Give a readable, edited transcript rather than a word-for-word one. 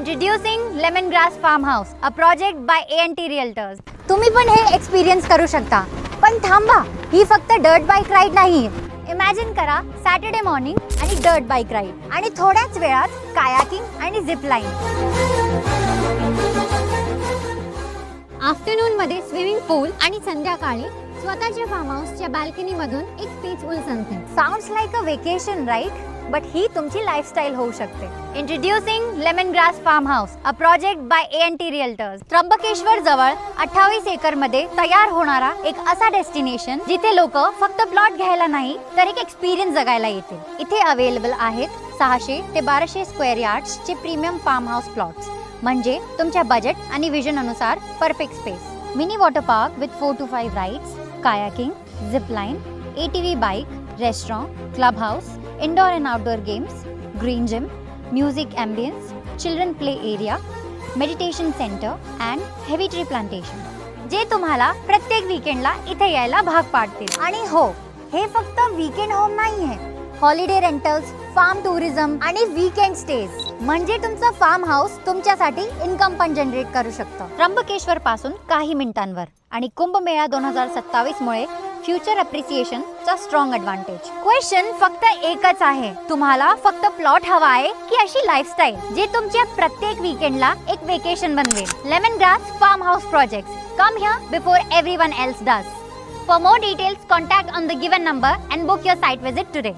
Introducing Lemongrass Farmhouse, a project by A&T Realtors. तुम्ही पण हे एक्सपिरियन्स करू शकता. पण थांबा, ही फक्त डर्ट बाईक राईड नाही. इमॅजिन करा सॅटर्डे मॉर्निंग आणि डर्ट बाईक राईड आणि थोड्याच वेळात कायाकिंग आणि झिप लाईन. आफ्टरनून मध्ये स्विमिंग पूल आणि संध्याकाळी स्वतःच्या फार्म हाऊसच्या बाल्कनी मधून एक peaceful sunset. Sounds like a vacation, right? But ही तुमची लाईफस्टाईल होऊ शकते. Introducing lemongrass farm house, a project by A&T Realtors. Trimbakeshwar जवळ 28 एकर मध्ये तयार होणारा एक असा डेस्टिनेशन जिथे लोक फक्त प्लॉट घ्यायला नाही तर एक एक्सपिरियन्स जगायला येतील. इथे अवेलेबल आहेत 600 ते 1200 स्क्वेअर यार्ड्स चे प्रीमियम फार्म हाऊस प्लॉट्स, म्हणजे तुमच्या बजेट आणि विजन अनुसार perfect space. Mini water park with 4 to 5 rides, kayaking, zip line, ATV bike, restaurant, club house, indoor end outdoor games, green gym, music ambience, children play area, meditation centre and heavy tree plantation, जे तुम्हाला प्रत्येक वीकेंडला इथे यायला भाग पाडतील. आणि हो, हे फक्त वीकेंड होम नाहीये. हॉलिडे रेंटल्स, फार्म टुरिझम आणि वीकेंड स्टेज, म्हणजे तुमचं फार्म हाऊस तुमच्यासाठी इन्कम पण जनरेट करू शकतं. त्र्यंबकेश्वर पासून काही मिनिटांवर आणि कुंभमेळा 2027 मुळे फ्युचर अप्रिसिएशन चा स्ट्रॉंग ॲडव्हान्टेज. क्वेश्चन फक्त एकच आहे, तुम्हाला फक्त प्लॉट हवा आहे की अशी लाईफस्टाईल जे तुमच्या प्रत्येक वीकेंडला एक वेकेशन बनवेल? Lemongrass farm house projects, come here before everyone else does. For more details, contact on the given number and book your site visit today.